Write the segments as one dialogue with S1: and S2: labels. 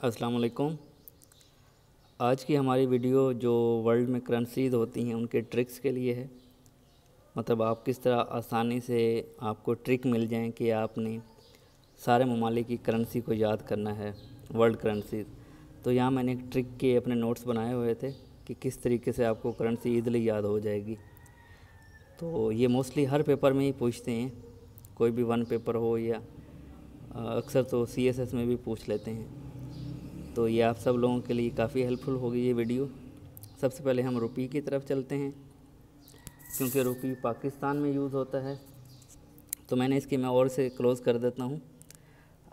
S1: अस्सलाम वालेकुम। आज की हमारी वीडियो जो वर्ल्ड में करेंसीज होती हैं उनके ट्रिक्स के लिए है। मतलब आप किस तरह आसानी से आपको ट्रिक मिल जाए कि आपने सारे ममालिक की करेंसी को याद करना है, वर्ल्ड करेंसीज। तो यहाँ मैंने एक ट्रिक के अपने नोट्स बनाए हुए थे कि किस तरीके से आपको करेंसी ईज़िली याद हो जाएगी। तो ये मोस्टली हर पेपर में ही पूछते हैं, कोई भी वन पेपर हो या अक्सर तो CSS में भी पूछ लेते हैं। तो ये आप सब लोगों के लिए काफ़ी हेल्पफुल होगी ये वीडियो। सबसे पहले हम रुपये की तरफ चलते हैं, क्योंकि रुपये पाकिस्तान में यूज़ होता है। तो मैं और से क्लोज़ कर देता हूँ।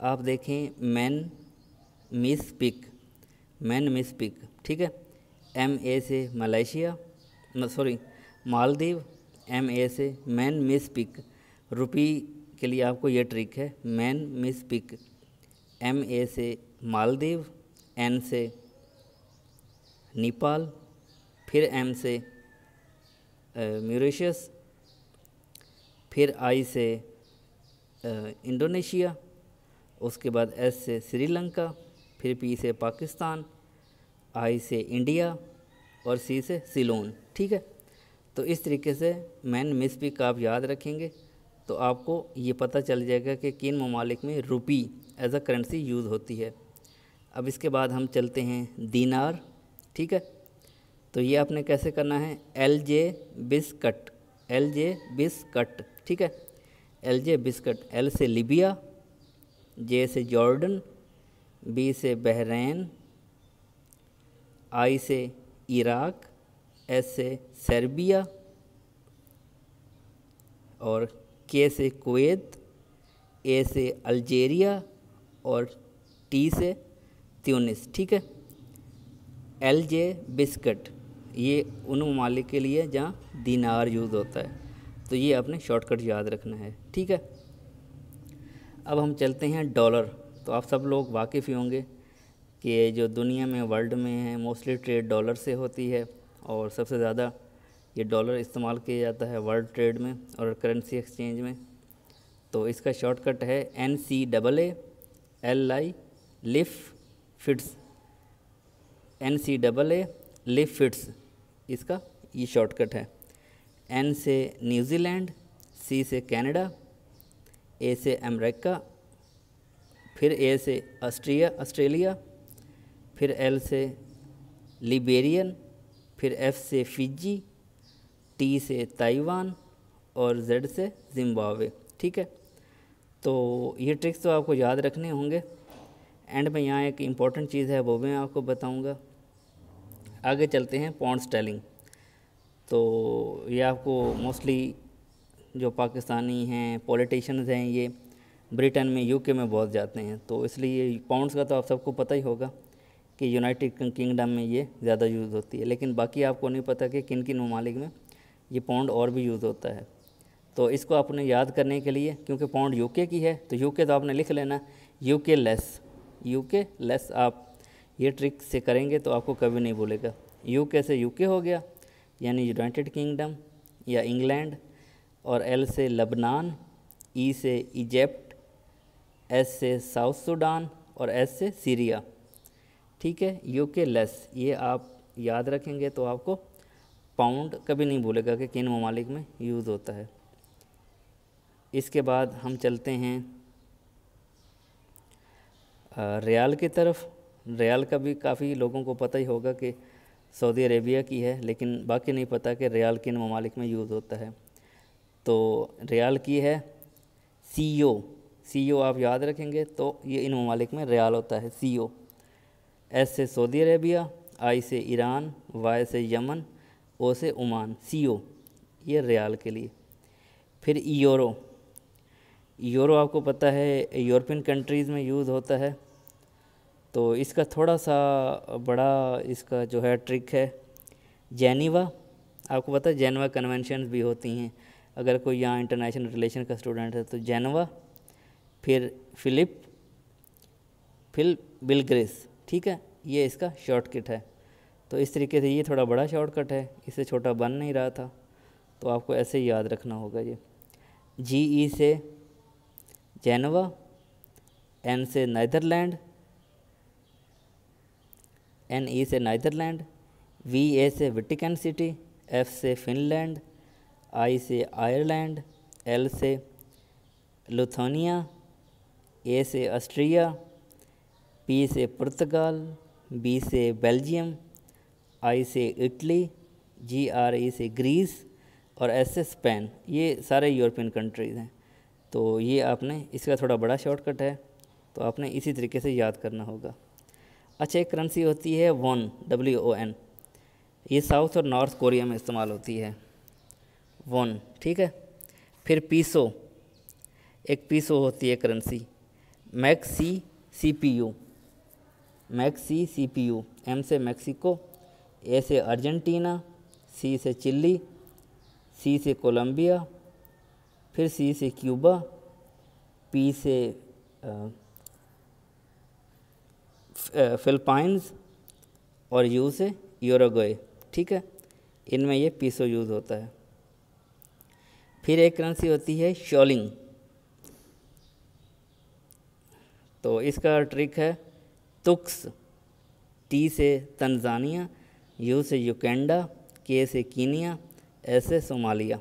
S1: आप देखें मैन मिस पिक, ठीक है। MA से मलेशिया, सॉरी मालदीव, MA से मैन मिस पिक। रुपये के लिए आपको ये ट्रिक है, मैन मिस पिक। MA से मालदीव, N से नेपाल, फिर M से मॉरिशस, फिर I से इंडोनेशिया, उसके बाद S से श्रीलंका, फिर P से पाकिस्तान, I से इंडिया और C से सिलोन, ठीक है। तो इस तरीके से मैन मिस पिक आप याद रखेंगे तो आपको ये पता चल जाएगा कि किन ममालिक में रुपी एज अ करेंसी यूज़ होती है। अब इसके बाद हम चलते हैं दीनार, ठीक है। तो ये आपने कैसे करना है, LJ बिस्कट, ठीक है। LJ बिस्कट, L से लीबिया, J से जॉर्डन, B से बहरीन, I से इराक, S से सर्बिया और K से कुवैत, A से अल्जीरिया और T से ट्यूनिस, ठीक है। LJ बिस्कट ये उन ममालिक के लिए जहाँ दीनार यूज़ होता है। तो ये आपने शॉर्टकट याद रखना है, ठीक है। अब हम चलते हैं डॉलर। तो आप सब लोग वाकिफ़ ही होंगे कि जो दुनिया में वर्ल्ड में है मोस्टली ट्रेड डॉलर से होती है और सबसे ज़्यादा ये डॉलर इस्तेमाल किया जाता है वर्ल्ड ट्रेड में और करेंसी एक्सचेंज में। तो इसका शॉर्टकट है NCAA लिफ फिट्स, इसका ये शॉर्टकट है। N से न्यूजीलैंड, C से कनाडा, A से अमेरिका, फिर A से ऑस्ट्रेलिया, फिर L से लिबेरियन, फिर F से फिजी, T से ताइवान और Z से जिम्बाब्वे, ठीक है। तो ये ट्रिक्स तो आपको याद रखने होंगे। एंड में यहाँ एक इम्पॉर्टेंट चीज़ है वो मैं आपको बताऊँगा। आगे चलते हैं पौंड स्टर्लिंग। तो ये आपको मोस्टली जो पाकिस्तानी हैं पॉलिटिशियंस हैं ये ब्रिटेन में UK में बहुत जाते हैं, तो इसलिए पाउंड्स का तो आप सबको पता ही होगा कि यूनाइटेड किंगडम में ये ज़्यादा यूज़ होती है। लेकिन बाकी आपको नहीं पता कि किन किन ममालिक में ये पाउंड और भी यूज़ होता है। तो इसको आपने याद करने के लिए, क्योंकि पाउंड UK की है तो UK तो आपने लिख लेना UK लेस। आप ये ट्रिक से करेंगे तो आपको कभी नहीं भूलेगा। UK से UK हो गया यानी यूनाइटेड किंगडम या इंग्लैंड, और L से लबनान, E से इजिप्ट, S से साउथ सूडान और S से सीरिया, ठीक है। UK लेस ये आप याद रखेंगे तो आपको पाउंड कभी नहीं भूलेगा कि किन ममालिक में यूज़ होता है। इसके बाद हम चलते हैं रियाल की तरफ। रियाल का भी काफ़ी लोगों को पता ही होगा कि सऊदी अरेबिया की है, लेकिन बाकी नहीं पता कि रियाल किन ममालिक में यूज़ होता है। तो रियाल की है CO आप याद रखेंगे तो ये इन ममालिक में रियाल होता है CO। S से सऊदी अरेबिया, I से ईरान, Y से यमन, O से ओमान, CO ये रियाल के लिए। फिर यूरो आपको पता है यूरोपियन कंट्रीज़ में यूज़ होता है। तो इसका थोड़ा सा बड़ा इसका जो है ट्रिक है जेनीवा। आपको पता है जेनेवा कन्वेंशन भी होती हैं, अगर कोई यहाँ इंटरनेशनल रिलेशन का स्टूडेंट है तो जेनेवा, फिर बिलग्रेस, ठीक है। ये इसका शॉर्टकट है। तो इस तरीके से ये थोड़ा बड़ा शॉर्टकट है, इससे छोटा बन नहीं रहा था, तो आपको ऐसे ही याद रखना होगा। ये GE से जेनेवा, N से नीदरलैंड, NE से नीदरलैंड, VA से वेटिकन सिटी, F से फिनलैंड, I से आयरलैंड, L से लुथोनिया, A से ऑस्ट्रिया, P से पुर्तगाल, B से बेल्जियम, I से इटली, GRE से ग्रीस और S से स्पेन। ये सारे यूरोपियन कंट्रीज़ हैं। तो ये आपने, इसका थोड़ा बड़ा शॉर्टकट है, तो आपने इसी तरीके से याद करना होगा। अच्छा, एक करेंसी होती है वॉन, WON, ये साउथ और नॉर्थ कोरिया में इस्तेमाल होती है वॉन, ठीक है। फिर पीसो, एक पीसो होती है currency. Maxi CPU, maxi CPU, M से मैक्सिको, A से अर्जेंटीना, C से चिली, C से कोलंबिया, फिर C से क्यूबा, P से फिलिपाइंस और U से यूरुग्वे, ठीक है। इनमें ये पीसो यूज़ होता है। फिर एक करेंसी होती है शॉलिंग, तो इसका ट्रिक है तुक्स, T से तंजानिया, U से युगांडा, K से कीनिया, S से सोमालिया।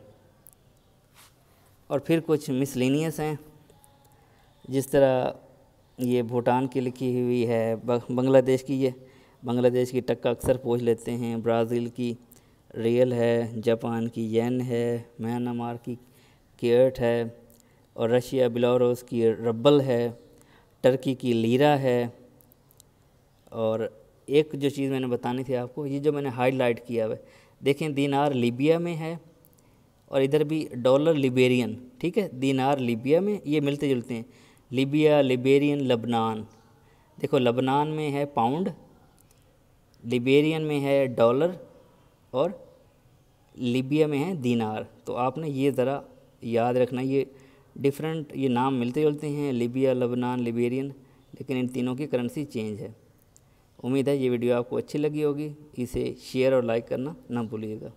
S1: और फिर कुछ मिसलिनियस हैं, जिस तरह ये भूटान की लिखी हुई है, बांग्लादेश की, ये बांग्लादेश की टक्का अक्सर पूछ लेते हैं, ब्राज़ील की रियल है, जापान की येन है, म्यांमार की केट है, और रशिया बेलारूस की रब्बल है, टर्की की लीरा है। और एक जो चीज़ मैंने बतानी थी आपको, ये जो मैंने हाईलाइट किया है, देखें दीनार लीबिया में है और इधर भी डॉलर लिबेरियन, ठीक है। दीनार लीबिया में, ये मिलते जुलते हैं, लीबिया, लिबेरियन, लबनान। देखो लबनान में है पाउंड, लिबेरियन में है डॉलर और लीबिया में है दीनार। तो आपने ये ज़रा याद रखना, ये डिफरेंट, ये नाम मिलते जुलते हैं, लीबिया, लबनान, लिबेरियन, लेकिन इन तीनों की करेंसी चेंज है। उम्मीद है ये वीडियो आपको अच्छी लगी होगी। इसे शेयर और लाइक करना ना भूलिएगा।